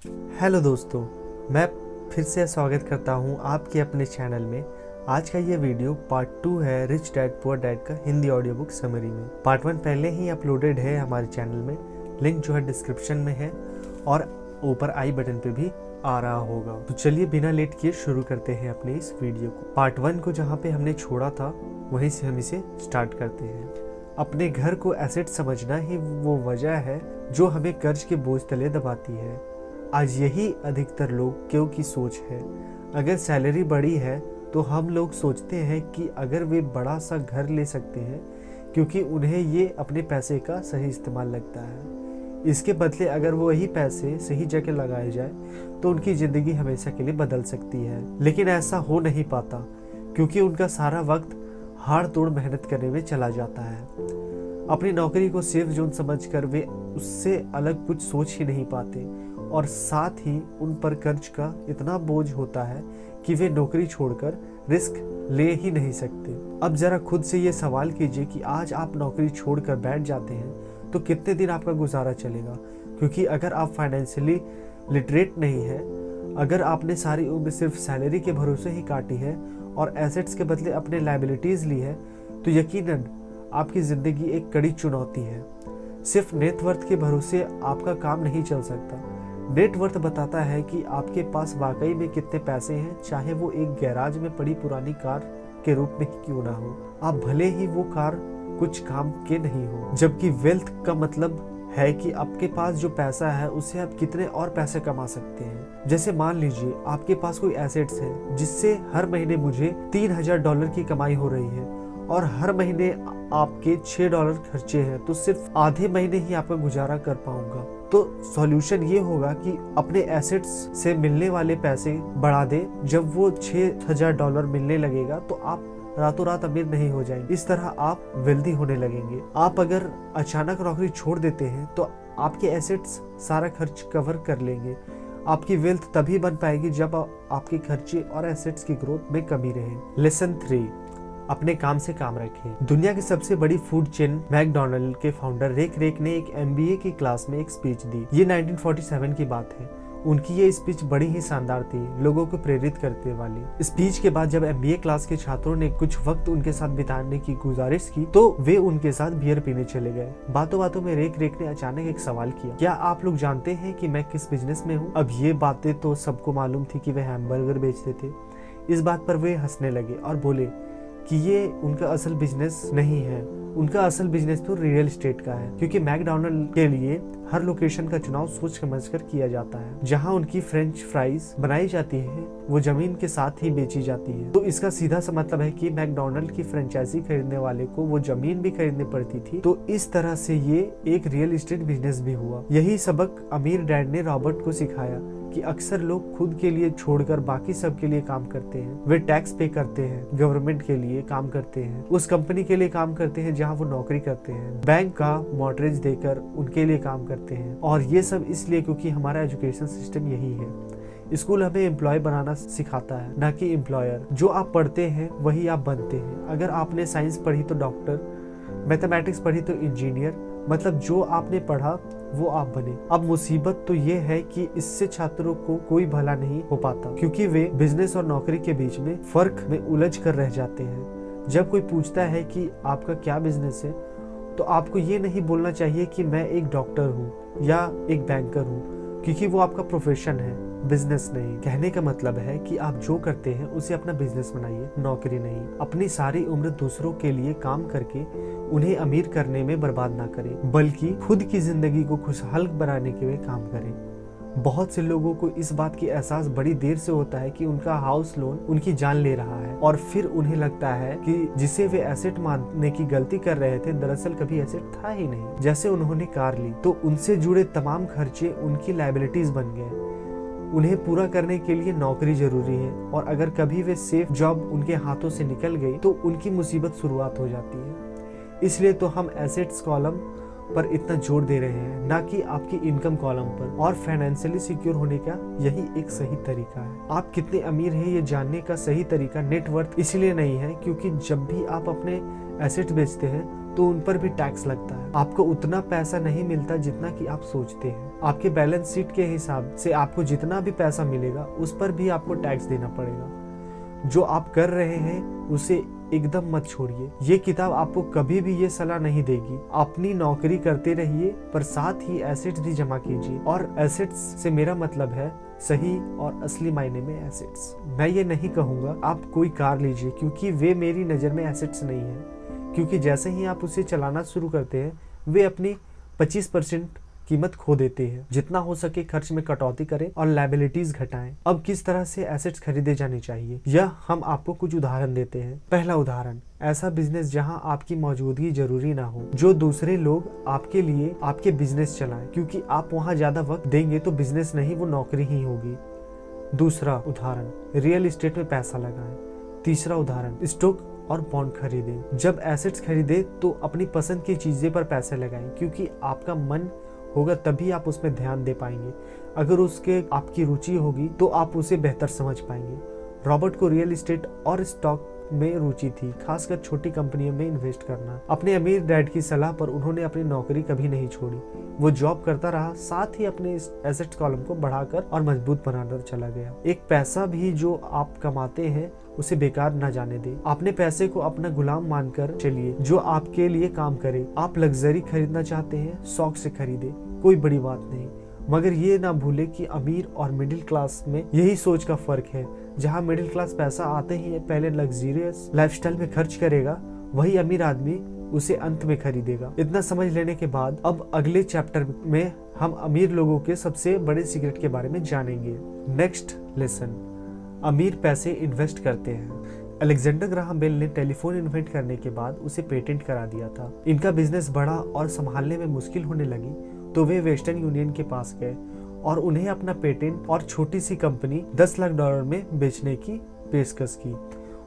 Hello दोस्तों, मैं फिर से स्वागत करता हूं आपके अपने चैनल में। आज का ये वीडियो पार्ट 2 है रिच डैड पुअर डैड का हिंदी ऑडियो बुक समरी में। पार्ट 1 पहले ही अपलोडेड है हमारे चैनल में, लिंक जो है डिस्क्रिप्शन में है और ऊपर आई बटन पे भी आ रहा होगा। तो चलिए बिना लेट किए शुरू करते हैं अपने इस वीडियो को। पार्ट 1 को जहाँ पे हमने छोड़ा था वहीं से हम इसे स्टार्ट करते हैं। अपने घर को एसेट समझना ही वो वजह है जो हमें कर्ज के बोझ तले दबाती है। आज यही अधिकतर लोगों की सोच है। अगर सैलरी बड़ी है तो हम लोग सोचते हैं कि अगर वे बड़ा सा घर ले सकते हैं क्योंकि उन्हें ये अपने पैसे का सही इस्तेमाल लगता है। इसके बदले अगर वो वही पैसे सही जगह लगाए जाए तो उनकी ज़िंदगी हमेशा के लिए बदल सकती है। लेकिन ऐसा हो नहीं पाता क्योंकि उनका सारा वक्त हाड़ तोड़ मेहनत करने में चला जाता है। अपनी नौकरी को सेफ जोन समझकर वे उससे अलग कुछ सोच ही नहीं पाते और साथ ही उन पर कर्ज का इतना बोझ होता है कि वे नौकरी छोड़कर रिस्क ले ही नहीं सकते। अब जरा खुद से ये सवाल कीजिए कि आज आप नौकरी छोड़कर बैठ जाते हैं तो कितने दिन आपका गुजारा चलेगा। क्योंकि अगर आप फाइनेंशियली लिटरेट नहीं है, अगर आपने सारी उम्र सिर्फ सैलरी के भरोसे ही काटी है और एसेट्स के बदले अपने लायबिलिटीज ली है, तो यकीनन आपकी ज़िंदगी एक कड़ी चुनौती है। सिर्फ नेटवर्थ के भरोसे आपका काम नहीं चल सकता। नेटवर्थ बताता है कि आपके पास वाकई में कितने पैसे हैं, चाहे वो एक गैराज में पड़ी पुरानी कार के रूप में ही क्यों ना हो। आप भले ही वो कार कुछ काम के नहीं हो। जबकि वेल्थ का मतलब है कि आपके पास जो पैसा है उससे आप कितने और पैसे कमा सकते हैं। जैसे मान लीजिए आपके पास कोई एसेट्स है जिससे हर महीने मुझे $3000 की कमाई हो रही है और हर महीने आपके $6 खर्चे हैं, तो सिर्फ आधे महीने ही आपका गुजारा कर पाऊंगा। तो सॉल्यूशन ये होगा कि अपने एसेट्स से मिलने वाले पैसे बढ़ा दे। जब वो $6000 मिलने लगेगा तो आप रातों रात अमीर नहीं हो जाएंगे। इस तरह आप वेल्दी होने लगेंगे। आप अगर अचानक नौकरी छोड़ देते हैं तो आपके एसेट्स सारा खर्च कवर कर लेंगे। आपकी वेल्थ तभी बन पाएगी जब आपके खर्चे और एसेट्स की ग्रोथ में कमी रहे। लेसन 3, अपने काम से काम रखें। दुनिया की सबसे बड़ी फूड चेन मैकडॉनल्ड के फाउंडर रिक रेक ने एक MBA की क्लास में एक स्पीच दी। ये 1947 की बात है। उनकी ये स्पीच बड़ी ही शानदार थी, लोगों को प्रेरित करने वाली। स्पीच के बाद जब MBA क्लास के छात्रों ने कुछ वक्त उनके साथ बिताने की गुजारिश की तो वे उनके साथ बियर पीने चले गए। बातों बातों में रिक रेक ने अचानक एक सवाल किया, क्या आप लोग जानते हैं कि मैं किस बिजनेस में हूँ? अब ये बातें तो सबको मालूम थी कि वे हैमबर्गर बेचते थे। इस बात पर वे हंसने लगे और बोले कि ये उनका असल बिजनेस नहीं है, उनका असल बिजनेस तो रियल एस्टेट का है। क्योंकि मैकडॉनल्ड के लिए हर लोकेशन का चुनाव सोच समझकर किया जाता है। जहां उनकी फ्रेंच फ्राइज बनाई जाती है वो जमीन के साथ ही बेची जाती है। तो इसका सीधा सा मतलब है कि मैकडॉनल्ड की फ्रेंचाइजी खरीदने वाले को वो जमीन भी खरीदनी पड़ती थी। तो इस तरह से ये एक रियल एस्टेट बिजनेस भी हुआ। यही सबक अमीर डैड ने रॉबर्ट को सिखाया कि अक्सर लोग खुद के लिए छोड़कर बाकी सब के लिए काम करते हैं। वे टैक्स पे करते हैं, गवर्नमेंट के लिए काम करते हैं, उस कंपनी के लिए काम करते हैं जहां वो नौकरी करते हैं, बैंक का मॉर्गेज देकर उनके लिए काम करते हैं। और ये सब इसलिए क्योंकि हमारा एजुकेशन सिस्टम यही है। स्कूल हमें एम्प्लॉय बनाना सिखाता है, ना कि एम्प्लॉयर। जो आप पढ़ते हैं वही आप बनते हैं। अगर आपने साइंस पढ़ी तो डॉक्टर, मैथमेटिक्स पढ़ी तो इंजीनियर, मतलब जो आपने पढ़ा वो आप बने। अब मुसीबत तो ये है कि इससे छात्रों को कोई भला नहीं हो पाता क्योंकि वे बिजनेस और नौकरी के बीच में फर्क में उलझ कर रह जाते हैं। जब कोई पूछता है कि आपका क्या बिजनेस है तो आपको ये नहीं बोलना चाहिए कि मैं एक डॉक्टर हूँ या एक बैंकर हूँ, क्योंकि वो आपका प्रोफेशन है, बिजनेस नहीं। कहने का मतलब है कि आप जो करते हैं उसे अपना बिजनेस बनाइए, नौकरी नहीं। अपनी सारी उम्र दूसरों के लिए काम करके उन्हें अमीर करने में बर्बाद ना करें, बल्कि खुद की जिंदगी को खुशहाल बनाने के लिए काम करें। बहुत से लोगों को इस बात की एहसास बड़ी देर से होता है कि उनका हाउस लोन उनकी जान ले रहा है और फिर उन्हें लगता है कि जिसे वे एसेट मानने की गलती कर रहे थे दरअसल कभी एसेट था ही नहीं। जैसे उन्होंने कार ली तो उनसे जुड़े तमाम खर्चे उनकी लायबिलिटीज बन गए। उन्हें पूरा करने के लिए नौकरी जरूरी है और अगर कभी वे सेफ जॉब उनके हाथों से निकल गई तो उनकी मुसीबत शुरुआत हो जाती है। इसलिए तो हम एसेट्स कॉलम पर इतना जोर दे रहे हैं, ना कि आपकी इनकम कॉलम पर। और फाइनेंशियली सिक्योर होने का यही एक सही तरीका है। आप कितने अमीर हैं ये जानने का सही तरीका नेटवर्थ इसलिए नहीं है क्योंकि जब भी आप अपने एसेट बेचते हैं तो उन पर भी टैक्स लगता है। आपको उतना पैसा नहीं मिलता जितना कि आप सोचते हैं। आपके बैलेंस शीट के हिसाब से आपको जितना भी पैसा मिलेगा उस पर भी आपको टैक्स देना पड़ेगा। जो आप कर रहे हैं उसे एकदम मत छोड़िए। ये किताब आपको कभी भी ये सलाह नहीं देगी। अपनी नौकरी करते रहिए पर साथ ही एसेट्स भी जमा कीजिए, और एसेट्स से मेरा मतलब है सही और असली मायने में एसेट्स। मैं ये नहीं कहूँगा आप कोई कार लीजिए, क्योंकि वे मेरी नज़र में एसेट्स नहीं है, क्योंकि जैसे ही आप उसे चलाना शुरू करते हैं वे अपनी 25% कीमत खो देते हैं। जितना हो सके खर्च में कटौती करें और लायबिलिटीज घटाएं। अब किस तरह से एसेट्स खरीदे जाने चाहिए यह हम आपको कुछ उदाहरण देते हैं। पहला उदाहरण, ऐसा बिजनेस जहां आपकी मौजूदगी जरूरी ना हो, जो दूसरे लोग आपके लिए आपके बिजनेस चलाएं, क्योंकि आप वहां ज्यादा वक्त देंगे तो बिजनेस नहीं वो नौकरी ही होगी। दूसरा उदाहरण, रियल एस्टेट में पैसा लगाएं। तीसरा उदाहरण, स्टॉक और बॉन्ड खरीदें। जब एसेट्स खरीदे तो अपनी पसंद की चीजें पर पैसे लगाएं, क्योंकि आपका मन होगा तभी आप उसमें ध्यान दे पाएंगे। अगर उसके आपकी रुचि होगी तो आप उसे बेहतर समझ पाएंगे। रॉबर्ट को रियल एस्टेट और स्टॉक में रुचि थी, खासकर छोटी कंपनियों में इन्वेस्ट करना। अपने अमीर डैड की सलाह पर उन्होंने अपनी नौकरी कभी नहीं छोड़ी। वो जॉब करता रहा, साथ ही अपने एसेट्स कॉलम को बढ़ाकर और मजबूत बनाकर चला गया। एक पैसा भी जो आप कमाते हैं उसे बेकार न जाने दे। अपने पैसे को अपना गुलाम मानकर चलिए, जो आपके लिए काम करे। आप लग्जरी खरीदना चाहते हैं, शौक से खरीदे, कोई बड़ी बात नहीं, मगर ये ना भूले कि अमीर और मिडिल क्लास में यही सोच का फर्क है। जहां मिडिल क्लास पैसा आते ही पहले लग्जरियस लाइफस्टाइल में खर्च करेगा, वही अमीर आदमी उसे अंत में खरीदेगा। इतना समझ लेने के बाद अब अगले चैप्टर में हम अमीर लोगों के सबसे बड़े सीक्रेट के बारे में जानेंगे। नेक्स्ट लेसन, अमीर पैसे इन्वेस्ट करते हैं। अलेक्जेंडर ग्राहम बेल ने टेलीफोन इन्वेंट करने के बाद उसे पेटेंट करा दिया था। इनका बिजनेस बढ़ा और संभालने में मुश्किल होने लगी तो वे वेस्टर्न यूनियन के पास गए और उन्हें अपना पेटेंट और छोटी सी कंपनी $10 लाख में बेचने की पेशकश की।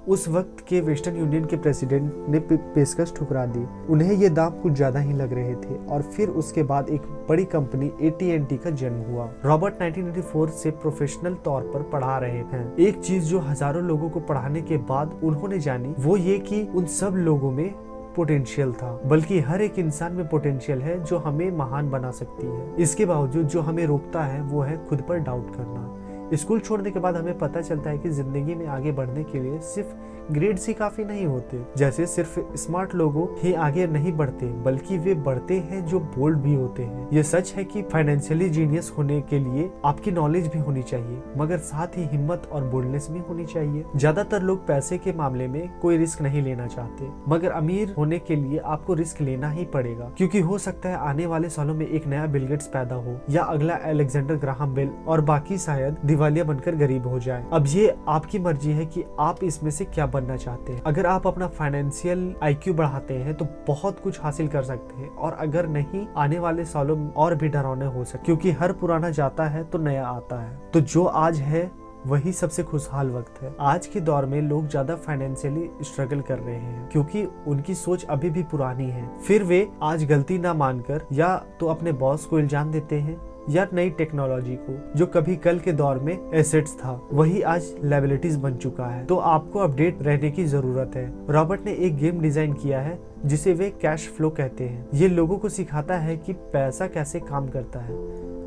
उस वक्त के वेस्टर्न यूनियन के प्रेसिडेंट ने पेशकश ठुकरा दी। उन्हें ये दाम कुछ ज्यादा ही लग रहे थे और फिर उसके बाद एक बड़ी कंपनी AT&T का जन्म हुआ। रॉबर्ट 1984 से प्रोफेशनल तौर पर पढ़ा रहे हैं। एक चीज जो हजारों लोगों को पढ़ाने के बाद उन्होंने जानी वो ये कि उन सब लोगों में पोटेंशियल था, बल्कि हर एक इंसान में पोटेंशियल है जो हमें महान बना सकती है। इसके बावजूद जो हमें रोकता है वो है खुद पर डाउट करना। स्कूल छोड़ने के बाद हमें पता चलता है कि जिंदगी में आगे बढ़ने के लिए सिर्फ ग्रेड्स ही काफी नहीं होते। जैसे सिर्फ स्मार्ट लोगों ही आगे नहीं बढ़ते, बल्कि वे बढ़ते हैं जो बोल्ड भी होते हैं। ये सच है कि फाइनेंशियली जीनियस होने के लिए आपकी नॉलेज भी होनी चाहिए, मगर साथ ही हिम्मत और बोल्डनेस भी होनी चाहिए। ज्यादातर लोग पैसे के मामले में कोई रिस्क नहीं लेना चाहते, मगर अमीर होने के लिए आपको रिस्क लेना ही पड़ेगा, क्योंकि हो सकता है आने वाले सालों में एक नया बिल गेट्स पैदा हो या अगला अलेक्जेंडर ग्राहम बेल, और बाकी शायद दिवालिया बनकर गरीब हो जाए। अब ये आपकी मर्जी है कि आप इसमें से क्या बनना चाहते हैं। अगर आप अपना फाइनेंशियल IQ बढ़ाते हैं तो बहुत कुछ हासिल कर सकते हैं, और अगर नहीं, आने वाले सालों में और भी डरावने हो सकते, क्योंकि हर पुराना जाता है तो नया आता है। तो जो आज है वही सबसे खुशहाल वक्त है। आज के दौर में लोग ज्यादा फाइनेंशियली स्ट्रगल कर रहे हैं क्योंकि उनकी सोच अभी भी पुरानी है। फिर वे आज गलती ना मानकर या तो अपने बॉस को इल्जाम देते हैं या नई टेक्नोलॉजी को, जो कभी कल के दौर में एसेट्स था वही आज लायबिलिटीज बन चुका है। तो आपको अपडेट रहने की जरूरत है। रॉबर्ट ने एक गेम डिजाइन किया है जिसे वे कैश फ्लो कहते हैं। ये लोगों को सिखाता है कि पैसा कैसे काम करता है,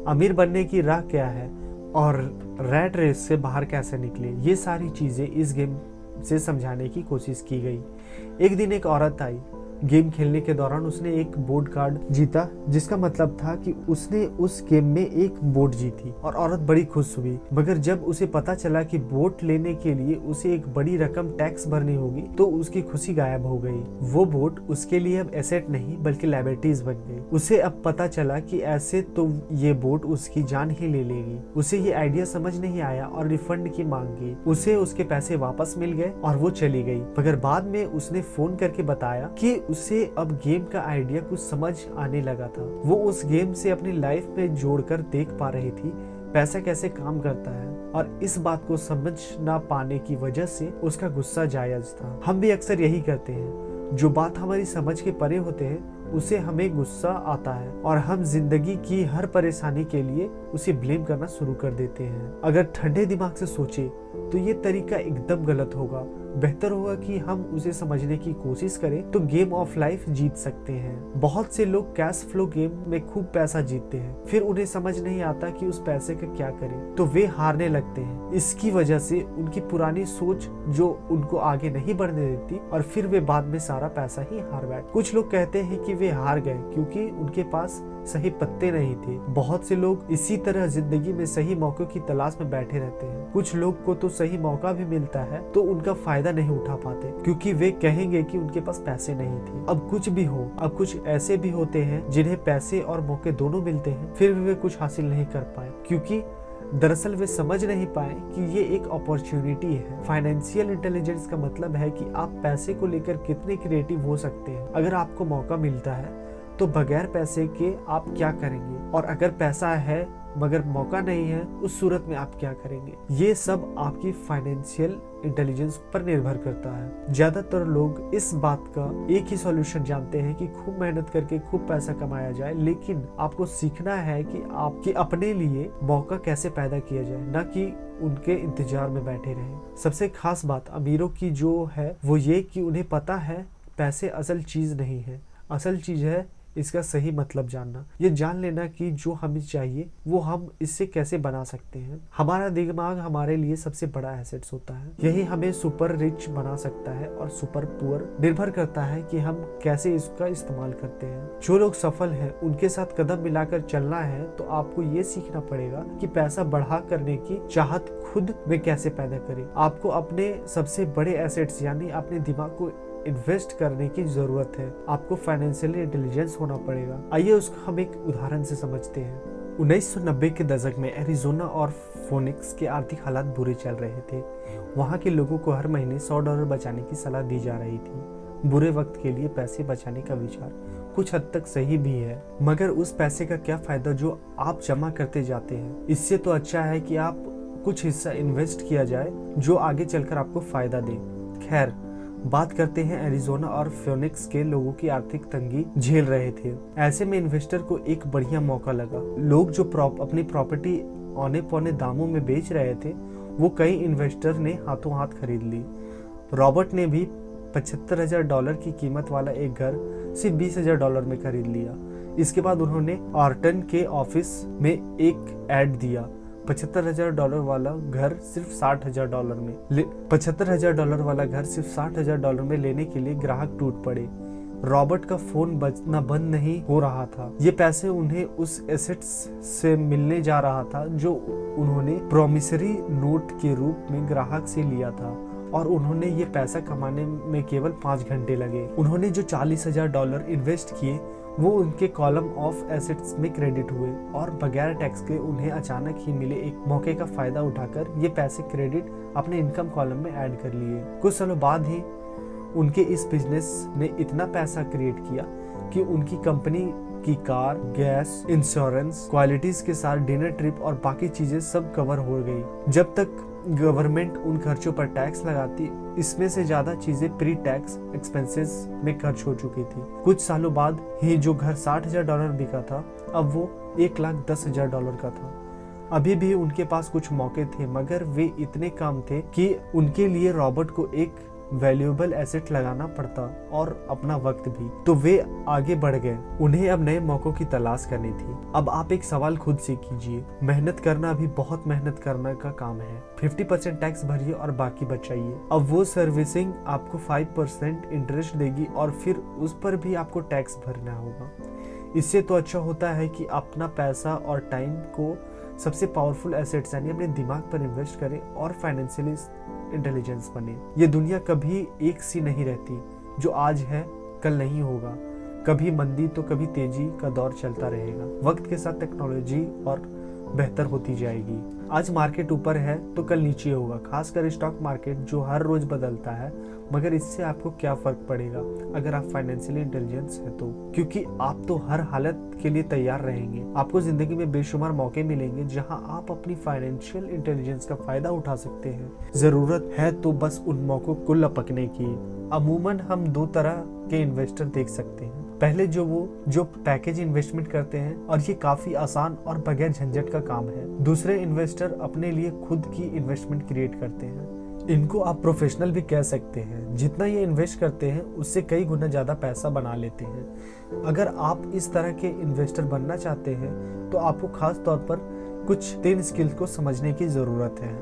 अमीर बनने की राह क्या है और रैट रेस से बाहर कैसे निकले। ये सारी चीजें इस गेम से समझाने की कोशिश की गई। एक दिन एक औरत आई। गेम खेलने के दौरान उसने एक बोर्ड कार्ड जीता, जिसका मतलब था कि उसने उस गेम में एक बोट जीती, और औरत बड़ी खुश हुई। मगर जब उसे पता चला कि बोट लेने के लिए उसे एक बड़ी रकम टैक्स भरनी होगी तो उसकी खुशी गायब हो गई। वो बोट उसके लिए अब एसेट नहीं बल्कि लायबिलिटीज बन गई। उसे अब पता चला कि ऐसे तो ये बोट उसकी जान ही ले लेगी। उसे ये आइडिया समझ नहीं आया और रिफंड की मांग की। उसे उसके पैसे वापस मिल गए और वो चली गई। मगर बाद में उसने फोन करके बताया कि उसे अब गेम का आइडिया कुछ समझ आने लगा था। वो उस गेम से अपनी लाइफ में जोड़कर देख पा रही थी पैसा कैसे काम करता है, और इस बात को समझ ना पाने की वजह से उसका गुस्सा जायज था। हम भी अक्सर यही करते हैं, जो बात हमारी समझ के परे होते हैं उसे हमें गुस्सा आता है और हम जिंदगी की हर परेशानी के लिए उसे ब्लेम करना शुरू कर देते हैं। अगर ठंडे दिमाग से सोचे तो ये तरीका एकदम गलत होगा। बेहतर होगा कि हम उसे समझने की कोशिश करें तो गेम ऑफ लाइफ जीत सकते हैं। बहुत से लोग कैश फ्लो गेम में खूब पैसा जीतते हैं, फिर उन्हें समझ नहीं आता कि उस पैसे का क्या करें, तो वे हारने लगते हैं। इसकी वजह से उनकी पुरानी सोच जो उनको आगे नहीं बढ़ने देती और फिर वे बाद में सारा पैसा ही हार बैठे। कुछ लोग कहते हैं कि वे हार गए क्योंकि उनके पास सही पत्ते नहीं थे। बहुत से लोग इसी तरह जिंदगी में सही मौकों की तलाश में बैठे रहते हैं। कुछ लोग को तो सही मौका भी मिलता है तो उनका फायदा नहीं उठा पाते क्योंकि वे कहेंगे कि उनके पास पैसे नहीं थे। अब कुछ भी हो, अब कुछ ऐसे भी होते हैं जिन्हें पैसे और मौके दोनों मिलते हैं, फिर भी वे कुछ हासिल नहीं कर पाए क्योंकि दरअसल वे समझ नहीं पाए कि ये एक अपॉर्चुनिटी है। फाइनेंशियल इंटेलिजेंस का मतलब है कि आप पैसे को लेकर कितने क्रिएटिव हो सकते हैं। अगर आपको मौका मिलता है तो बगैर पैसे के आप क्या करेंगे, और अगर पैसा है मगर मौका नहीं है उस सूरत में आप क्या करेंगे। ये सब आपकी फाइनेंशियल इंटेलिजेंस पर निर्भर करता है। ज्यादातर लोग इस बात का एक ही सॉल्यूशन जानते हैं कि खूब मेहनत करके खूब पैसा कमाया जाए, लेकिन आपको सीखना है कि आपके अपने लिए मौका कैसे पैदा किया जाए, न कि उनके इंतजार में बैठे रहें। सबसे खास बात अमीरों की जो है वो ये कि उन्हें पता है पैसे असल चीज नहीं है, असल चीज है इसका सही मतलब जानना। ये जान लेना कि जो हमें चाहिए वो हम इससे कैसे बना सकते हैं। हमारा दिमाग हमारे लिए सबसे बड़ा एसेट्स होता है। यही हमें सुपर रिच बना सकता है और सुपर पुअर निर्भर करता है कि हम कैसे इसका इस्तेमाल करते हैं। जो लोग सफल हैं उनके साथ कदम मिलाकर चलना है तो आपको ये सीखना पड़ेगा कि पैसा बढ़ा करने की चाहत खुद में कैसे पैदा करें। आपको अपने सबसे बड़े एसेट्स यानी अपने दिमाग को इन्वेस्ट करने की जरूरत है। आपको फाइनेंशियली इंटेलिजेंस होना पड़ेगा। आइए उसको हम एक उदाहरण से समझते हैं। 1990 के दशक में एरिजोना और फोनिक्स के आर्थिक हालात बुरे चल रहे थे। वहाँ के लोगों को हर महीने $100 बचाने की सलाह दी जा रही थी। बुरे वक्त के लिए पैसे बचाने का विचार कुछ हद तक सही भी है, मगर उस पैसे का क्या फायदा जो आप जमा करते जाते हैं। इससे तो अच्छा है कि आप कुछ हिस्सा इन्वेस्ट किया जाए जो आगे चलकर आपको फायदा दे। खैर, बात करते हैं एरिजोना और फिनिक्स के लोगों की आर्थिक तंगी झेल रहे थे। ऐसे में इन्वेस्टर को एक बढ़िया मौका लगा। लोग जो अपनी प्रॉपर्टी औने पौने दामों में बेच रहे थे वो कई इन्वेस्टर ने हाथों हाथ खरीद ली। रॉबर्ट ने भी $75,000 की कीमत वाला एक घर सिर्फ $20,000 में खरीद लिया। इसके बाद उन्होंने ऑर्टन के ऑफिस में एक ऐड दिया। $75,000 वाला घर सिर्फ $60,000 में $75,000 वाला घर सिर्फ $60,000 में लेने के लिए ग्राहक टूट पड़े। रॉबर्ट का फोन बजना बंद नहीं हो रहा था। ये पैसे उन्हें उस एसेट्स से मिलने जा रहा था जो उन्होंने प्रोमिसरी नोट के रूप में ग्राहक से लिया था, और उन्होंने ये पैसा कमाने में केवल 5 घंटे लगे। उन्होंने जो $40,000 इन्वेस्ट किए वो उनके कॉलम ऑफ एसेट्स में क्रेडिट हुए और बगैर टैक्स के उन्हें अचानक ही मिले एक मौके का फायदा उठाकर ये पैसे क्रेडिट अपने इनकम कॉलम में ऐड कर लिए। कुछ सालों बाद ही उनके इस बिजनेस ने इतना पैसा क्रिएट किया कि उनकी कंपनी की कार, गैस, इंश्योरेंस, क्वालिटीज के साथ डिनर ट्रिप और बाकी चीजें सब कवर हो गई। जब तक गवर्नमेंट उन खर्चों पर टैक्स लगाती, इसमें से ज्यादा चीजें प्री टैक्स एक्सपेंसेस में खर्च हो चुकी थी। कुछ सालों बाद ही जो घर $60,000 बिका था अब वो $1,10,000 का था। अभी भी उनके पास कुछ मौके थे, मगर वे इतने कम थे कि उनके लिए रॉबर्ट को एक वैल्यूएबल एसेट लगाना पड़ता और अपना वक्त भी। तो वे आगे बढ़ गए। उन्हें अब नए मौकों की तलाश करनी थी। अब आप एक सवाल खुद से कीजिए, मेहनत करना भी बहुत मेहनत करने का काम है। 50% टैक्स भरिए और बाकी बचाइए। अब वो सर्विसिंग आपको 5% इंटरेस्ट देगी और फिर उस पर भी आपको टैक्स भरना होगा। इससे तो अच्छा होता है कि अपना पैसा और टाइम को सबसे पावरफुल एसेट्स यानी अपने दिमाग पर इन्वेस्ट करें और फाइनेंशियली इंटेलिजेंस बने। ये दुनिया कभी एक सी नहीं रहती। जो आज है कल नहीं होगा। कभी मंदी तो कभी तेजी का दौर चलता रहेगा। वक्त के साथ टेक्नोलॉजी और बेहतर होती जाएगी। आज मार्केट ऊपर है तो कल नीचे होगा, खासकर स्टॉक मार्केट जो हर रोज बदलता है। मगर इससे आपको क्या फर्क पड़ेगा अगर आप फाइनेंशियली इंटेलिजेंस है तो, क्योंकि आप तो हर हालत के लिए तैयार रहेंगे। आपको जिंदगी में बेशुमार मौके मिलेंगे जहां आप अपनी फाइनेंशियल इंटेलिजेंस का फायदा उठा सकते हैं। जरूरत है तो बस उन मौकों को लपकने की। अमूमन हम 2 तरह के इन्वेस्टर देख सकते हैं। पहले जो पैकेज इन्वेस्टमेंट करते हैं और ये काफी आसान और बगैर झंझट का काम है। दूसरे इन्वेस्टर अपने लिए खुद की इन्वेस्टमेंट क्रिएट करते हैं। इनको आप प्रोफेशनल भी कह सकते हैं। जितना ये इन्वेस्ट करते हैं उससे कई गुना ज़्यादा पैसा बना लेते हैं। अगर आप इस तरह के इन्वेस्टर बनना चाहते हैं तो आपको खास तौर पर कुछ 3 स्किल्स को समझने की ज़रूरत है।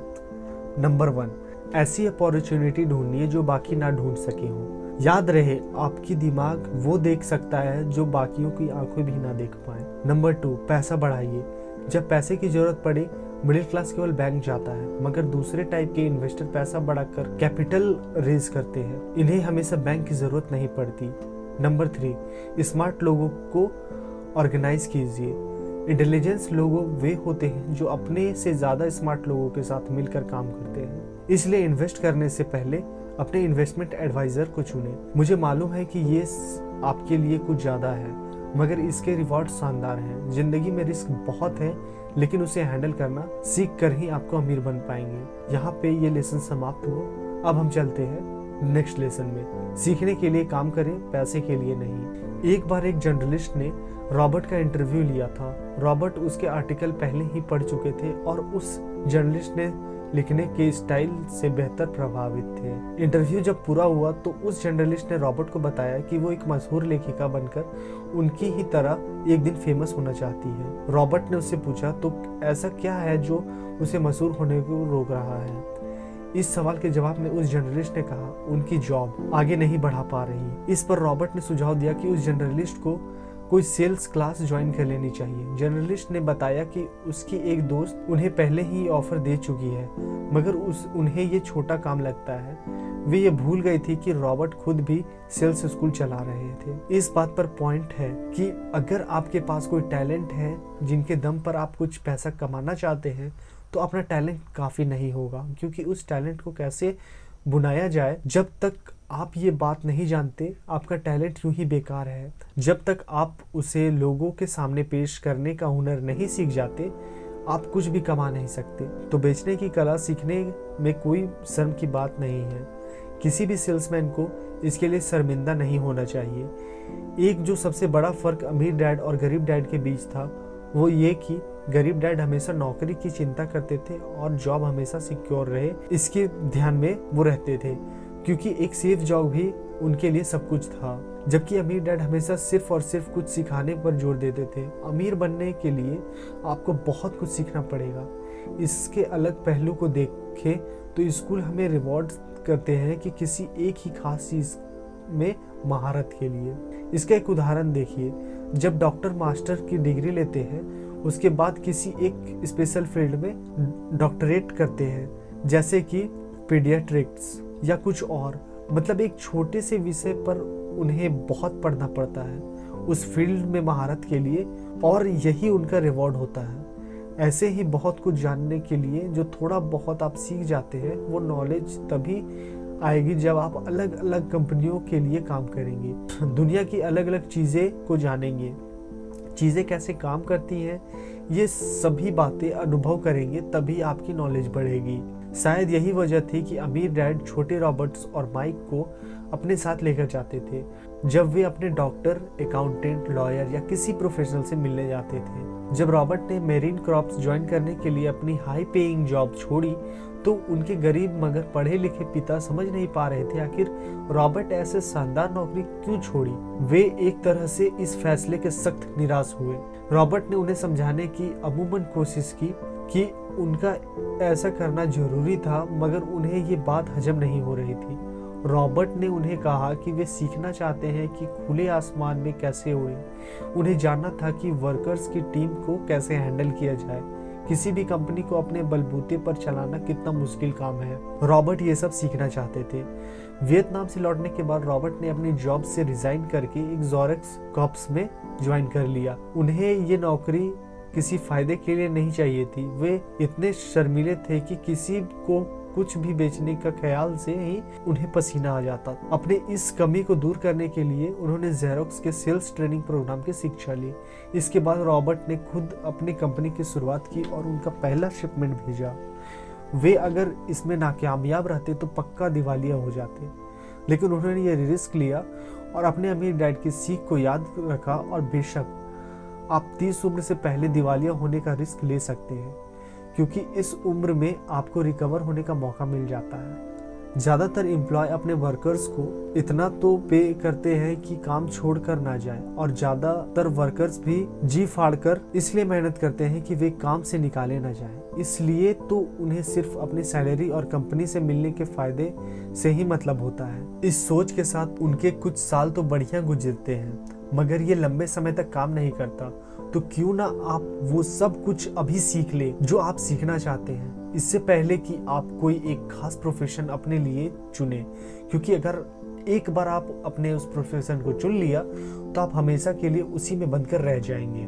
नंबर 1, ऐसी अपॉर्चुनिटी ढूंढिए जो बाकी ना ढूंढ सके हों। याद रहे, आपकी दिमाग वो देख सकता है जो बाकियों की आंखें भी ना देख पाए। नंबर 2, पैसा बढ़ाइए। जब पैसे की जरूरत पड़े, मिडिल क्लास केवल बैंक जाता है, मगर दूसरे टाइप के इन्वेस्टर पैसा बढ़ाकर कैपिटल रेज करते हैं। इन्हें हमेशा बैंक की जरूरत नहीं पड़ती। नंबर 3, स्मार्ट लोगों को ऑर्गेनाइज कीजिए। इंटेलिजेंस लोग वे होते हैं जो अपने से ज्यादा स्मार्ट लोगों के साथ मिलकर काम करते हैं। इसलिए इन्वेस्ट करने से पहले अपने इन्वेस्टमेंट एडवाइजर को चुनें। मुझे मालूम है कि ये आपके लिए कुछ ज्यादा है, मगर इसके रिवॉर्ड शानदार हैं। जिंदगी में रिस्क बहुत है, लेकिन उसे हैंडल करना सीख कर ही आपको अमीर बन पाएंगे। यहाँ पे ये लेसन समाप्त हुआ। अब हम चलते हैं नेक्स्ट लेसन में। सीखने के लिए काम करें, पैसे के लिए नहीं। एक बार एक जर्नलिस्ट ने रॉबर्ट का इंटरव्यू लिया था। रॉबर्ट उसके आर्टिकल पहले ही पढ़ चुके थे और उस जर्नलिस्ट ने लिखने के स्टाइल से बेहतर प्रभावित थे। इंटरव्यू जब पूरा हुआ तो उस जर्नलिस्ट ने रॉबर्ट को बताया कि वो एक मशहूर लेखिका बनकर उनकी ही तरह एक दिन फेमस होना चाहती है। रॉबर्ट ने उससे पूछा, तो ऐसा क्या है जो उसे मशहूर होने को रोक रहा है? इस सवाल के जवाब में उस जर्नलिस्ट ने कहा, उनकी जॉब आगे नहीं बढ़ा पा रही। इस पर रॉबर्ट ने सुझाव दिया कि उस जर्नलिस्ट को कोई सेल्स क्लास ज्वाइन कर लेनी चाहिए। जर्नलिस्ट ने बताया कि उसकी एक दोस्त उन्हें पहले ही ऑफर दे चुकी है, मगर उन्हें ये छोटा काम लगता है। वे ये भूल गई थी कि रॉबर्ट खुद भी सेल्स स्कूल चला रहे थे। इस बात पर पॉइंट है कि अगर आपके पास कोई टैलेंट है जिनके दम पर आप कुछ पैसा कमाना चाहते हैं, तो अपना टैलेंट काफ़ी नहीं होगा, क्योंकि उस टैलेंट को कैसे बुनाया जाए, जब तक आप ये बात नहीं जानते, आपका टैलेंट यूं ही बेकार है। जब तक आप उसे लोगों के सामने पेश करने का हुनर नहीं सीख जाते, आप कुछ भी कमा नहीं सकते। तो बेचने की कला सीखने में कोई शर्म की बात नहीं है। किसी भी सेल्समैन को इसके लिए शर्मिंदा नहीं होना चाहिए। एक जो सबसे बड़ा फर्क अमीर डैड और गरीब डैड के बीच था, वो ये कि गरीब डैड हमेशा नौकरी की चिंता करते थे और जॉब हमेशा सिक्योर रहे इसके ध्यान में वो रहते थे, क्योंकि एक सेफ जॉब भी उनके लिए सब कुछ था। जबकि अमीर डैड हमेशा सिर्फ और सिर्फ कुछ सिखाने पर जोर देते थे। अमीर बनने के लिए आपको बहुत कुछ सीखना पड़ेगा। इसके अलग पहलू को देखें तो स्कूल हमें रिवॉर्ड करते हैं कि किसी एक ही खास चीज में महारत के लिए। इसका एक उदाहरण देखिए, जब डॉक्टर मास्टर की डिग्री लेते हैं, उसके बाद किसी एक स्पेशल फील्ड में डॉक्टरेट करते हैं, जैसे कि पीडियाट्रिक्स या कुछ और। मतलब एक छोटे से विषय पर उन्हें बहुत पढ़ना पड़ता है उस फील्ड में महारत के लिए, और यही उनका रिवॉर्ड होता है। ऐसे ही बहुत कुछ जानने के लिए जो थोड़ा बहुत आप सीख जाते हैं, वो नॉलेज तभी आएगी जब आप अलग अलग कंपनियों के लिए काम करेंगे, दुनिया की अलग अलग चीज़ें को जानेंगे, चीज़ें कैसे काम करती हैं, ये सभी बातें अनुभव करेंगे, तभी आपकी नॉलेज बढ़ेगी। शायद यही वजह थी कि अमीर डैड छोटे रॉबर्ट्स और माइक को अपने साथ लेकर जाते थे जब वे अपने डॉक्टर, अकाउंटेंट, लॉयर या किसी प्रोफेशनल से मिलने जाते थे। जब रॉबर्ट ने मेरीन क्रॉप्स ज्वाइन करने के लिए अपनी हाई पेइंग जॉब छोड़ी, तो उनके गरीब मगर पढ़े लिखे पिता समझ नहीं पा रहे थे आखिर रॉबर्ट ऐसे शानदार नौकरी क्यों छोड़ी। वे एक तरह से इस फैसले के सख्त निराश हुए। रॉबर्ट ने उन्हें समझाने की अमूमन कोशिश की कि उनका ऐसा करना जरूरी था, मगर उन्हें ये बात हजम नहीं हो रही थी। रॉबर्ट ने उन्हें कहा कि वे सीखना चाहते हैं कि खुले आसमान में कैसे उड़ें। उन्हें जानना था कि वर्कर्स की टीम को कैसे हैंडल किया जाए। किसी भी कंपनी को अपने बलबूते पर चलाना कितना मुश्किल काम है। रॉबर्ट ये सब सीखना चाहते थे। वियतनाम से लौटने के बाद रॉबर्ट ने अपनी जॉब से रिजाइन करके एक ज़ोरेक्स कॉर्प्स में ज्वाइन कर लिया। उन्हें ये नौकरी किसी फायदे के लिए नहीं चाहिए थी। वे इतने शर्मीले थे कि किसी को कुछ भी बेचने का ख्याल से ही उन्हें पसीना आ जाता। अपने इस कमी को दूर करने के लिए उन्होंने ज़ेरोक्स के सेल्स ट्रेनिंग प्रोग्राम की शिक्षा ली। इसके बाद रॉबर्ट ने खुद अपनी कंपनी की शुरुआत की और उनका पहला शिपमेंट भेजा। वे अगर इसमें नाकामयाब रहते तो पक्का दिवालिया हो जाते, लेकिन उन्होंने ये रिस्क लिया और अपने अमीर डैड की सीख को याद रखा। और बेशक आप 30 उम्र से पहले दिवालिया होने का रिस्क ले सकते हैं, क्योंकि इस उम्र में आपको रिकवर होने का मौका मिल जाता है। ज़्यादातर एम्प्लॉय अपने वर्कर्स को इतना तो पे करते हैं कि काम छोड़कर ना जाए, और ज़्यादातर वर्कर्स भी जी फाड़कर इसलिए मेहनत करते हैं कि वे काम से निकाले ना जाएं। इसलिए तो उन्हें सिर्फ अपनी सैलरी और कंपनी से मिलने के फायदे से ही मतलब होता है। इस सोच के साथ उनके कुछ साल तो बढ़िया गुजरते हैं, मगर ये लंबे समय तक काम नहीं करता। तो क्यों ना आप वो सब कुछ अभी सीख ले जो आप सीखना चाहते हैं, इससे पहले कि आप कोई एक खास प्रोफेशन अपने लिए चुने, क्योंकि अगर एक बार आप अपने उस प्रोफेशन को चुन लिया तो आप हमेशा के लिए उसी में बंधकर रह जाएंगे।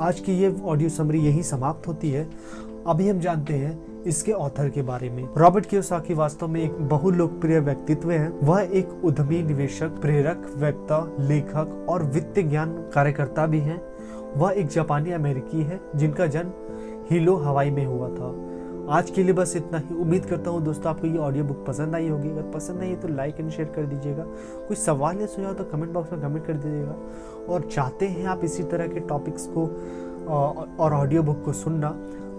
आज की ये ऑडियो समरी यही समाप्त होती है। अभी हम जानते हैं इसके ऑथर के बारे में। रॉबर्ट कियोसाकी वास्तव में एक बहुलोकप्रिय व्यक्तित्व है। वह एक उद्यमी, निवेशक, प्रेरक, वक्ता, लेखक और वित्तीय ज्ञान कार्यकर्ता भी हैं। वह एक जापानी अमेरिकी है जिनका जन्म हिलो, हवाई में हुआ था। आज के लिए बस इतना ही। उम्मीद करता हूँ दोस्तों आपको ये ऑडियो बुक पसंद आई होगी। अगर पसंद आई है तो लाइक एंड शेयर कर दीजिएगा। कोई सवाल या सुझाव तो कमेंट बॉक्स में कमेंट कर दीजिएगा। और चाहते हैं आप इसी तरह के टॉपिक्स को और ऑडियो बुक को सुनना,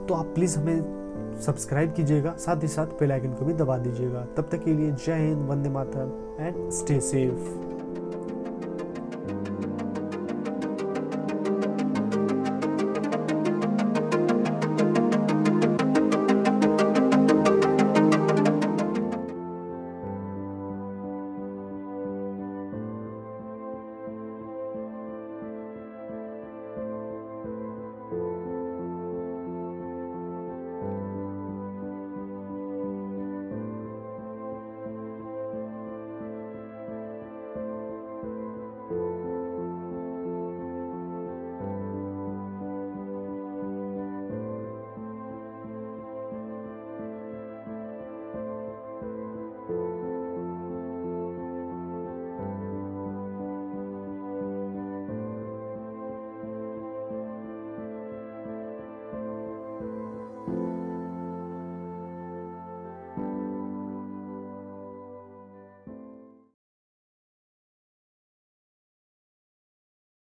तो आप प्लीज़ हमें सब्सक्राइब कीजिएगा, साथ ही साथ बेल आइकन को भी दबा दीजिएगा। तब तक के लिए जय Hind, Vande Mataram and stay safe.